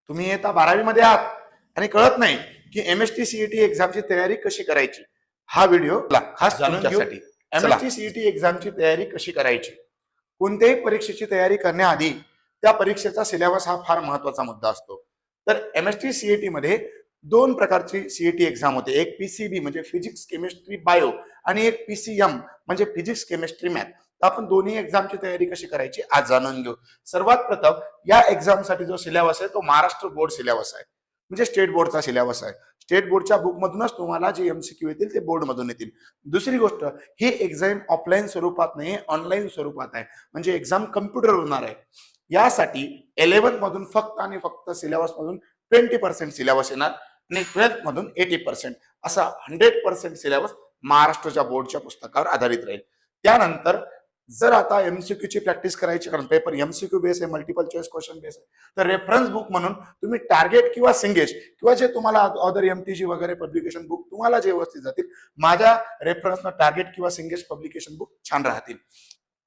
तुम्ही आता 12वी मध्ये आहात आणि कळत नाही की MST CET एक्झामची तयारी कशी करायची, हा व्हिडिओ खास जाणून घेऊ. MST CET एक्झामची तयारी कशी करायची. कोणत्याही परीक्षेची तयारी करण्याआधी त्या परीक्षेचा सिलेबस हा फार महत्वाचा मुद्दा असतो. तर MST CET मध्ये दोन प्रकारची CET एक्झाम होते. एक PCB म्हणजे फिजिक्स केमिस्ट्री बायो आणि एक PCM म्हणजे फिजिक्स केमिस्ट्री मॅथ. आपण दोन्ही एक्झामची तयारी कशी करायची आज जाणून घेऊ. सर्वात प्रथम या एक्झामसाठी जो सिलेबस आहे तो महाराष्ट्र बोर्ड सिलेबस आहे, म्हणजे स्टेट बोर्डचा सिलेबस आहे. स्टेट बोर्डच्या बुकमधूनच तुम्हाला जे MCQ येतील ते बोर्डमधून येतील. दुसरी गोष्ट, ही एक्झाम ऑफलाईन स्वरूपात नाही, ऑनलाईन स्वरूपात आहे, म्हणजे एक्झाम कम्प्युटर होणार आहे. यासाठी 11th मधून फक्त आणि फक्त सिलेबस मधून 20% सिलेबस येणार आणि 12th मधून 80%, असा 100% सिलेबस महाराष्ट्राच्या बोर्डच्या पुस्तकावर आधारित राहील. त्यानंतर जर आता MCQ ची प्रॅक्टिस करायची, कारण पेपर MCQ बेस आहे, मल्टिपल चॉईस क्वेश्चन बेस आहे, तर रेफरन्स बुक म्हणून तुम्ही टार्गेट किंवा सिंगेज किंवा जे तुम्हाला अदर MTG वगैरे पब्लिकेशन बुक तुम्हाला जे व्यवस्थित जातील, माझ्या रेफरन्सनं टार्गेट किंवा सिंगेज पब्लिकेशन बुक छान राहतील.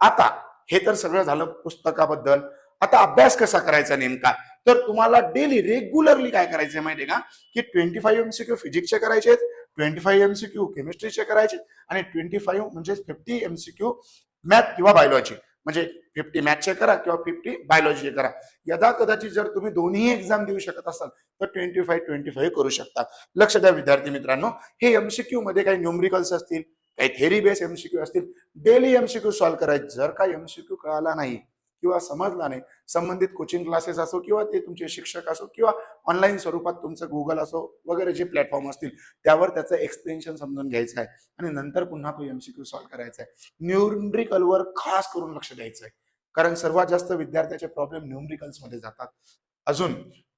आता हे तर सगळं झालं पुस्तकाबद्दल. आता अभ्यास कसा करायचा नेमका, तर तुम्हाला डेली रेग्युलरली काय करायचं माहितीये का, की 25 MCQ फिजिक्सचे करायचे, 25 MCQ केमिस्ट्रीचे करायचे आणि 25 म्हणजे 50 MCQ मॅथ किंवा बायोलॉजी, म्हणजे 50 मॅथचे करा किंवा 50 बायोलॉजीचे करा. यदा कदाचित जर तुम्ही दोन्ही एक्झाम देऊ शकत असाल तर 25 करू शकता. लक्ष द्या विद्यार्थी मित्रांनो, हे MCQ मध्ये काही न्यूमरिकल्स असतील, काही थेरी बेस MCQ असतील, डेली MCQ सॉल्व्ह करायचे. जर का MCQ कळाला नाही किंवा समजला नाही, संबंधित कोचिंग क्लासेस असो किंवा ते तुमचे शिक्षक असो किंवा ऑनलाईन स्वरूपात तुमचं गुगल असो वगैरे जे प्लॅटफॉर्म असतील त्यावर त्याचं एक्सप्लेनेशन समजून घ्यायचं आहे आणि नंतर पुन्हा तो MCQ सॉल्व्ह करायचा आहे. न्यूमरिकलवर खास करून लक्ष द्यायचं आहे, कारण सर्वात जास्त विद्यार्थ्याचे प्रॉब्लेम न्यूमरिकल्स मध्ये जातात. अजून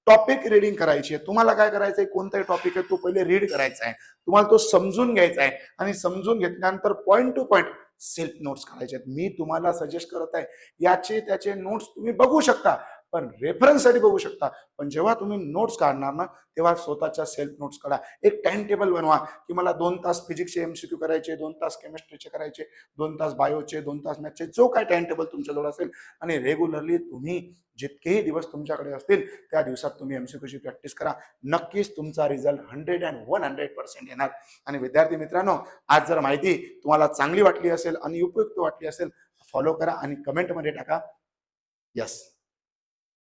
टॉपिक रिडिंग करायची आहे. तुम्हाला काय करायचंय, कोणताही टॉपिक आहे तो पहिले रीड करायचा आहे, तुम्हाला तो समजून घ्यायचा आहे आणि समजून घेतल्यानंतर point two point self notes काढायचे आहेत. मी तुम्हाला सजेस्ट करत आहे, याचे त्याचे नोट्स तुम्ही बघू शकता, पण रेफरन्स साठी बघू शकता. पण जेव्हा तुम्ही नोट्स काढणार ना, तेव्हा स्वतःच्या सेल्फ नोट्स काढा. एक टाइम टेबल बनवा की मला 2 तास फिजिक्सचे MCQ करायचे, 2 तास केमिस्ट्रीचे करायचे, 2 तास बायोचे, 2 तास मॅथचे, जो काय टाइम टेबल तुमच्याजवळ असेल, आणि रेग्युलरली तुम्ही जितकेही दिवस तुमच्याकडे असतील त्या दिवसात तुम्ही MCQ ची प्रॅक्टिस करा. नक्कीच तुमचा रिझल्ट 100% येणार. आणि विद्यार्थी मित्रांनो, आज जर माहिती तुम्हाला चांगली वाटली असेल आणि उपयुक्त वाटली असेल, फॉलो करा आणि कमेंटमध्ये टाका यस.